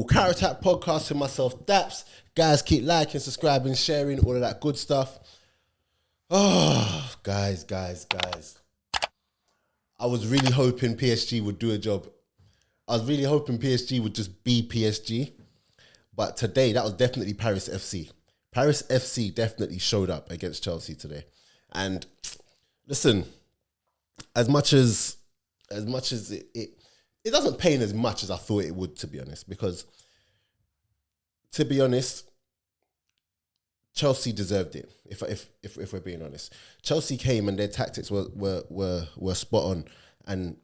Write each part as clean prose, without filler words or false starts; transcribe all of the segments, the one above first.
Carrot Attack podcast with myself, Daps. Guys, keep liking, subscribing, sharing, all of that good stuff. Oh, guys. I was really hoping PSG would do a job. I was really hoping PSG would just be PSG. But today, that was definitely Paris FC. Paris FC definitely showed up against Chelsea today. And listen, as much as it doesn't pain as much as I thought it would, to be honest, because to be honest, Chelsea deserved it. If we're being honest, Chelsea came and their tactics were spot on, and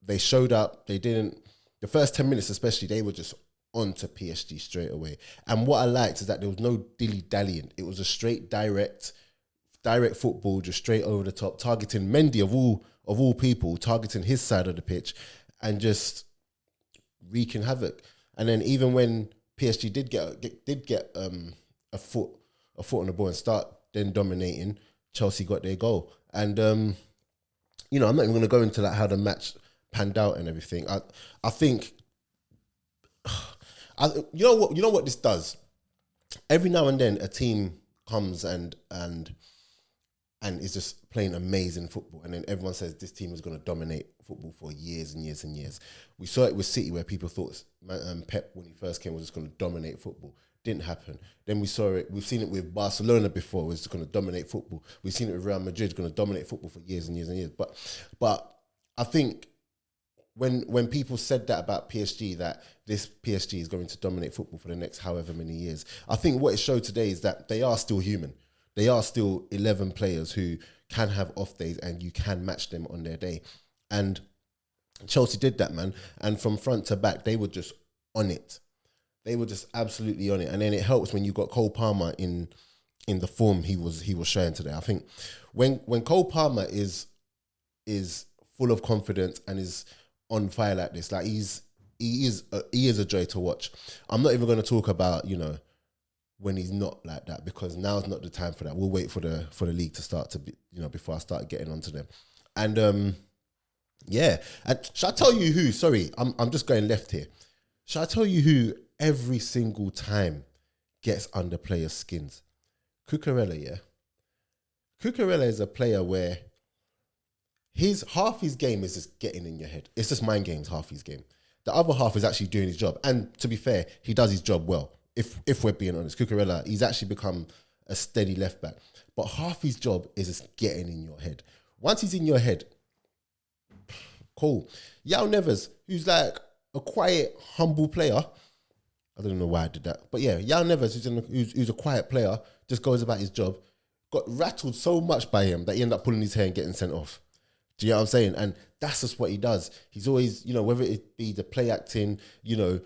they showed up. They didn't. The first 10 minutes, especially, they were just on to PSG straight away. And what I liked is that there was no dilly dallying. It was a straight direct football, just straight over the top, targeting Mendy of all people, targeting his side of the pitch, and just wreaking havoc. And then even when PSG did get a foot on the ball and start then dominating, Chelsea got their goal. And I'm not even going to go into like how the match panned out and everything. I think, you know what this does. Every now and then, a team comes and is just playing amazing football, and then everyone says this team is going to dominate football for years and years and years. We saw it with City, where people thought Pep, when he first came, was just going to dominate football. Didn't happen. Then we've seen it with Barcelona before, was going to dominate football. We've seen it with Real Madrid, going to dominate football for years and years and years. But I think when people said that about PSG, that this PSG is going to dominate football for the next however many years, I think what it showed today is that they are still human. They are still 11 players who can have off days, and you can match them on their day. And Chelsea did that, man. And from front to back, they were just on it. They were just absolutely on it. And then it helps when you got Cole Palmer in the form he was showing today. I think when Cole Palmer is full of confidence and is on fire like this, like he is a joy to watch. I'm not even going to talk about when he's not like that, because now's not the time for that. We'll wait for the league to start to be, before I start getting onto them. And and shall I tell you who? Sorry, I'm just going left here. Shall I tell you who every single time gets under players' skins? Cucurella, yeah. Cucurella is a player where half his game is just getting in your head. It's just mind games, half his game. The other half is actually doing his job. And to be fair, he does his job well. If we're being honest, Cucurella, he's actually become a steady left back. But half his job is just getting in your head. Once he's in your head, cool. Yao Neves, who's like a quiet, humble player. I don't know why I did that. But yeah, Yao Neves, who's a quiet player, just goes about his job, got rattled so much by him that he ended up pulling his hair and getting sent off. Do you know what I'm saying? And that's just what he does. He's always, whether it be the play acting, the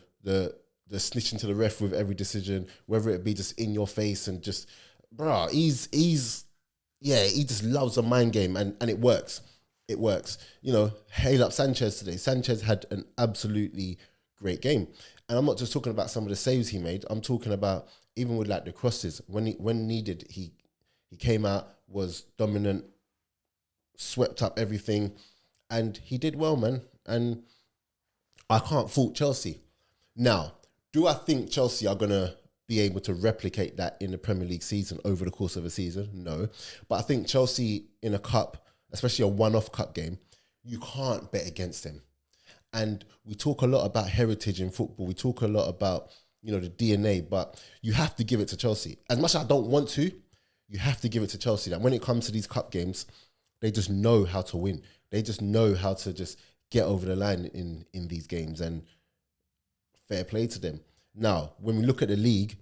snitching to the ref with every decision, whether it be just in your face and just, he just loves a mind game, and it works. It works. Hail up Sanchez today. Sanchez had an absolutely great game. And I'm not just talking about some of the saves he made. I'm talking about even with like the crosses. When needed, he came out, was dominant, swept up everything, and he did well, man. And I can't fault Chelsea. Now, do I think Chelsea are going to be able to replicate that in the Premier League season over the course of a season? No. But I think Chelsea in a cup, especially a one-off cup game, you can't bet against them. And we talk a lot about heritage in football. We talk a lot about, the DNA, but you have to give it to Chelsea. As much as I don't want to, you have to give it to Chelsea. That when it comes to these cup games, they just know how to win. They just know how to just get over the line in these games, and fair play to them. Now, when we look at the league,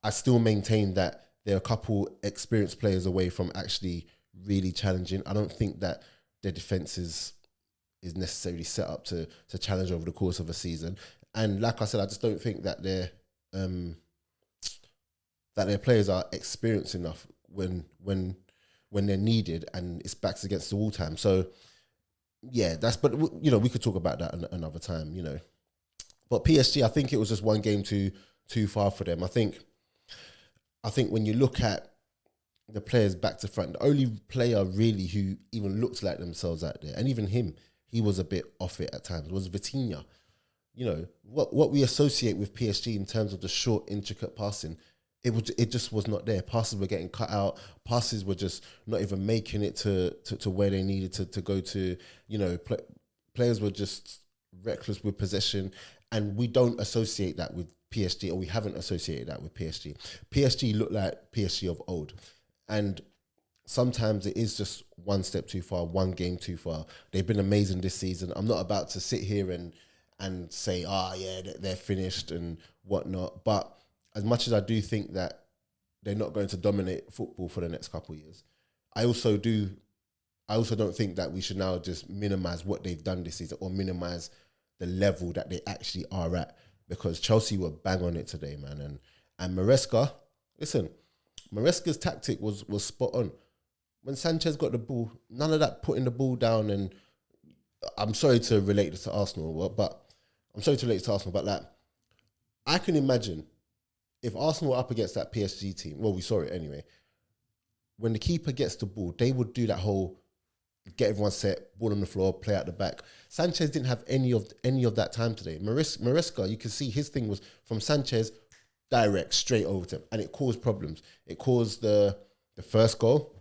I still maintain that they're a couple experienced players away from actually really challenging. I don't think that their defence is necessarily set up to challenge over the course of a season. And like I said, I just don't think that their players are experienced enough when they're needed and it's backs against the wall time. So yeah, but we could talk about that another time, But PSG, I think it was just one game too far for them. I think when you look at the players back to front, the only player really who even looked like themselves out there, and even him, he was a bit off it at times, was Vitinha. what we associate with PSG in terms of the short, intricate passing, it just was not there. Passes were getting cut out. Passes were just not even making it to where they needed to go to. Players were just reckless with possession, and we don't associate that with PSG, or we haven't associated that with PSG. PSG looked like PSG of old, and sometimes it is just one step too far, one game too far. They've been amazing this season. I'm not about to sit here and say, they're finished and whatnot. But as much as I do think that they're not going to dominate football for the next couple of years, I also don't think that we should now just minimise what they've done this season or minimise the level that they actually are at, because Chelsea were bang on it today, man. And Maresca, listen, Maresca's tactic was spot on. When Sanchez got the ball, none of that putting the ball down, and I'm sorry to relate this to Arsenal, but like, I can imagine if Arsenal were up against that PSG team, well, we saw it anyway, when the keeper gets the ball, they would do that whole get everyone set, ball on the floor, play out the back. Sanchez didn't have any of that time today. Maresca, you can see his thing was from Sanchez, direct, straight over to him, and it caused problems. It caused the first goal.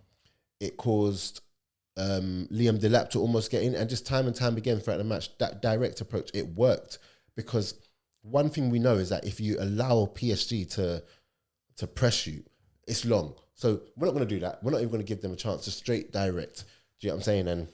It caused Liam Delap to almost get in, and just time and time again throughout the match, that direct approach, it worked. Because one thing we know is that if you allow PSG to press you, it's long. So we're not going to do that. We're not even going to give them a chance. Just straight direct. Do you know what I'm saying? And,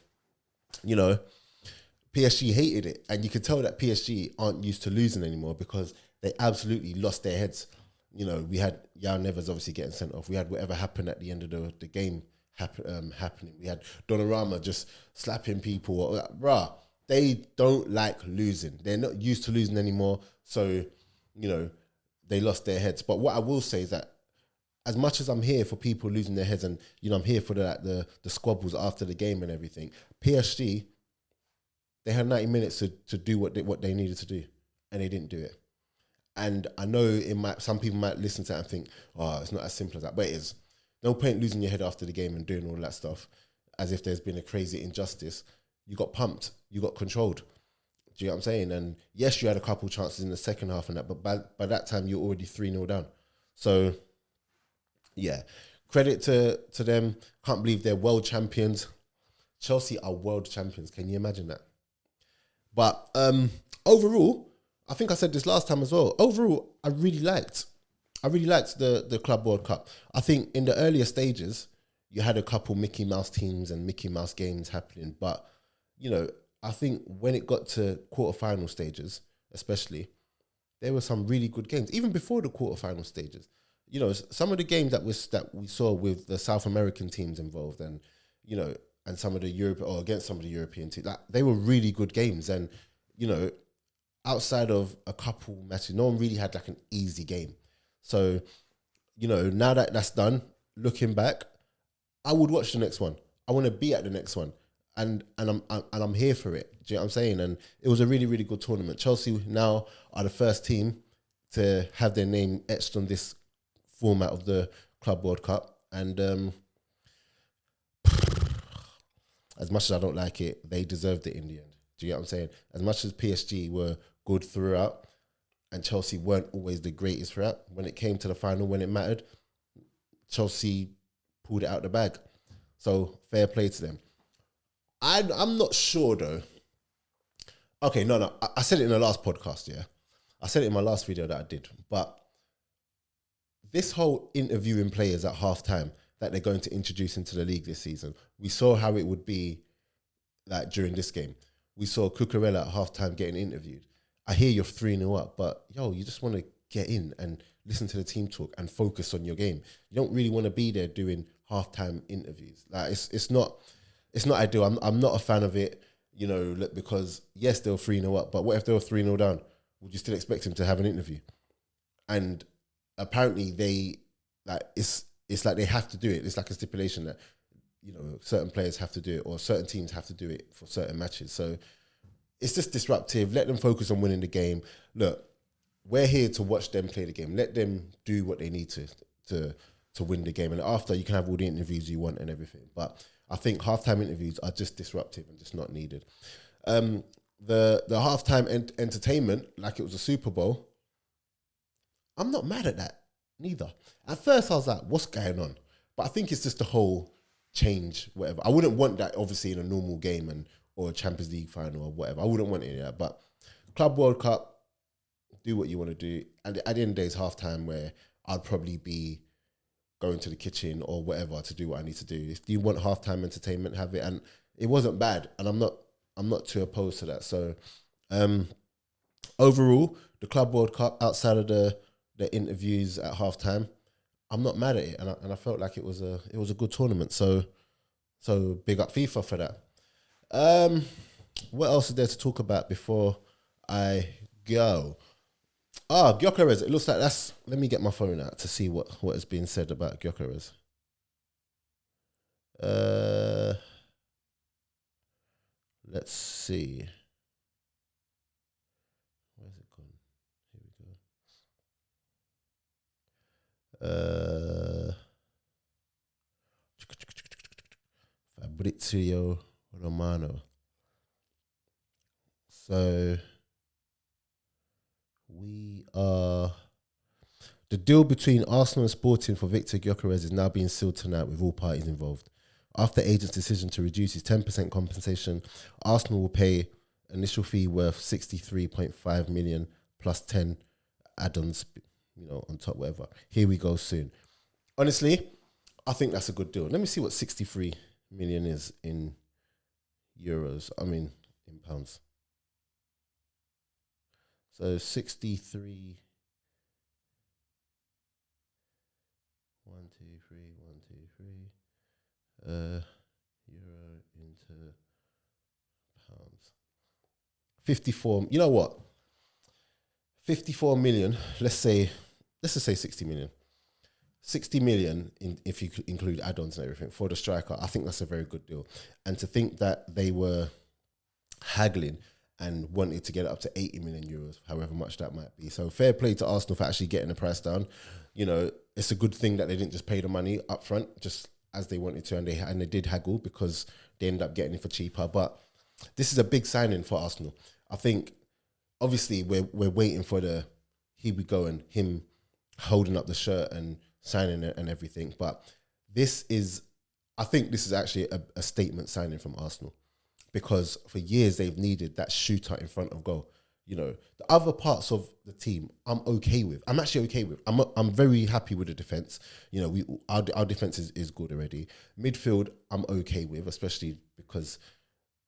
PSG hated it. And you could tell that PSG aren't used to losing anymore, because they absolutely lost their heads. We had Yao Neves obviously getting sent off. We had whatever happened at the end of the game happening. We had Donnarumma just slapping people. Bruh, they don't like losing. They're not used to losing anymore. So, they lost their heads. But what I will say is that as much as I'm here for people losing their heads, and I'm here for the squabbles after the game and everything, PSG, they had 90 minutes to do what they needed to do, and they didn't do it. And I know some people might listen to that and think, oh, it's not as simple as that, but it is. No point losing your head after the game and doing all that stuff as if there's been a crazy injustice. You got pumped, you got controlled. Do you know what I'm saying? And yes, you had a couple chances in the second half and that, but by that time you're already 3-0 down. So yeah, credit to them. Can't believe they're world champions. Chelsea are world champions. Can you imagine that? But overall, I think I said this last time as well. Overall, I really liked the Club World Cup. I think in the earlier stages, you had a couple Mickey Mouse teams and Mickey Mouse games happening. But, I think when it got to quarterfinal stages, especially, there were some really good games. Even before the quarterfinal stages. Some of the games that we saw with the South American teams involved, and and some of the against some of the European teams, they were really good games. And outside of a couple matches, no one really had like an easy game. So now that that's done, looking back, I would watch the next one. I want to be at the next one, and I'm here for it. Do you know what I'm saying? And it was a really, really good tournament. Chelsea now are the first team to have their name etched on this format of the Club World Cup, and as much as I don't like it, they deserved it in the end. Do you get what I'm saying? As much as PSG were good throughout and Chelsea weren't always the greatest throughout, when it came to the final, when it mattered, Chelsea pulled it out the bag. So fair play to them. I'm not sure though. Okay, no. I said it in the last podcast, yeah. I said it in my last video that I did, but this whole interviewing players at halftime that they're going to introduce into the league this season, we saw how it would be like during this game. We saw Cucurella at halftime getting interviewed. I hear you're 3-0 up, but you just want to get in and listen to the team talk and focus on your game. You don't really want to be there doing halftime interviews. Like it's not ideal. I'm not a fan of it, because yes, they were 3-0 up, but what if they were 3-0 down? Would you still expect him to have an interview? And apparently it's like they have to do it. It's like a stipulation that, certain players have to do it, or certain teams have to do it for certain matches. So it's just disruptive. Let them focus on winning the game. Look, we're here to watch them play the game. Let them do what they need to win the game. And after, you can have all the interviews you want and everything. But I think halftime interviews are just disruptive and just not needed. the halftime entertainment, like it was a Super Bowl, I'm not mad at that neither. At first, I was like, "What's going on?" But I think it's just the whole change, whatever. I wouldn't want that obviously in a normal game or a Champions League final or whatever. I wouldn't want any of that. But Club World Cup, do what you want to do. And at the end of the day, it's halftime where I'd probably be going to the kitchen or whatever to do what I need to do. If you want halftime entertainment, have it. And it wasn't bad. And I'm not too opposed to that. So overall, the Club World Cup, outside of the interviews at halftime, I'm not mad at it. And I felt like it was a good tournament. So big up FIFA for that. What else is there to talk about before I go? Gyokeres. It looks like that's. Let me get my phone out to see what is being said about Gyokeres. Let's see. Where's it gone? Here we go. Fabrizio Romano. So we are. The deal between Arsenal and Sporting for Victor Gyokeres is now being sealed tonight with all parties involved. After agent's decision to reduce his 10% compensation, Arsenal will pay initial fee worth 63.5 million plus 10 add-ons, on top, whatever. Here we go soon. Honestly, I think that's a good deal. Let me see what 63 million is in euros. I mean, in pounds. So 63. 1, 2, 3, 1, 2, 3. Euro into pounds. 54. You know what? 54 million. Let's just say 60 million. 60 million if you include add-ons and everything for the striker. I think that's a very good deal. And to think that they were haggling and wanted to get it up to 80 million euros, however much that might be. So fair play to Arsenal for actually getting the price down. It's a good thing that they didn't just pay the money up front, just as they wanted to, and they did haggle because they ended up getting it for cheaper. But this is a big signing for Arsenal. I think, obviously, we're waiting for the here we go and him holding up the shirt and signing it and everything. But I think this is actually a statement signing from Arsenal, because for years they've needed that shooter in front of goal. The other parts of the team, I'm okay with. I'm actually okay with. I'm very happy with the defense. Our defense is good already. Midfield, I'm okay with, especially because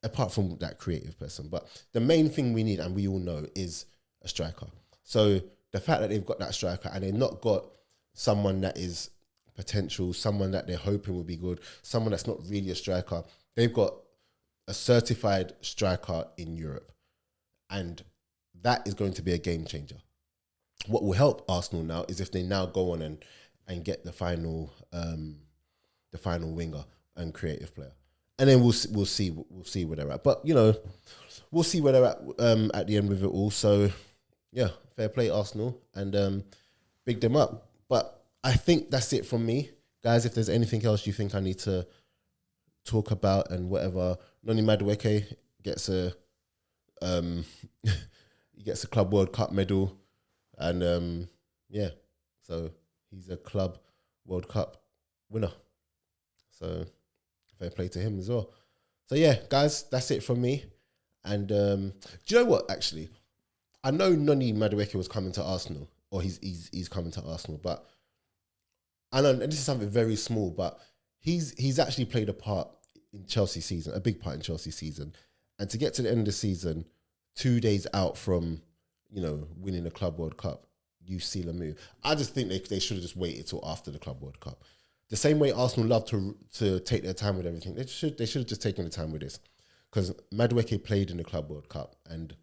apart from that creative person. But the main thing we need, and we all know, is a striker. So the fact that they've got that striker and they've not got someone that is potential, someone that they're hoping will be good, someone that's not really a striker, they've got a certified striker in Europe. And that is going to be a game changer. What will help Arsenal now is if they now go on and get the final winger and creative player, and then we'll see where they're at. But we'll see where they're at the end with it all. So yeah, fair play Arsenal, and big them up. But I think that's it from me, guys. If there's anything else you think I need to talk about and whatever, Noni Madueke gets a he gets a Club World Cup medal, and so he's a Club World Cup winner. So fair play to him as well. So yeah, guys, that's it from me. And do you know what? Actually, I know Noni Madueke was coming to Arsenal, or he's coming to Arsenal, but I know, and this is something very small, but he's actually played a part in Chelsea season, a big part in Chelsea season, and to get to the end of the season, 2 days out from, winning the Club World Cup, you seal a move. I just think they should have just waited till after the Club World Cup. The same way Arsenal love to take their time with everything, they should have just taken the time with this. Because Madueke played in the Club World Cup, and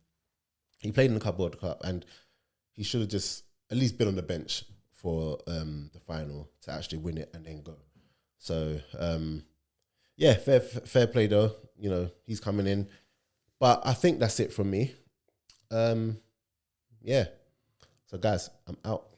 he should have just at least been on the bench for the final to actually win it and then go. So yeah, fair play though. He's coming in. But I think that's it from me. Yeah. So guys, I'm out.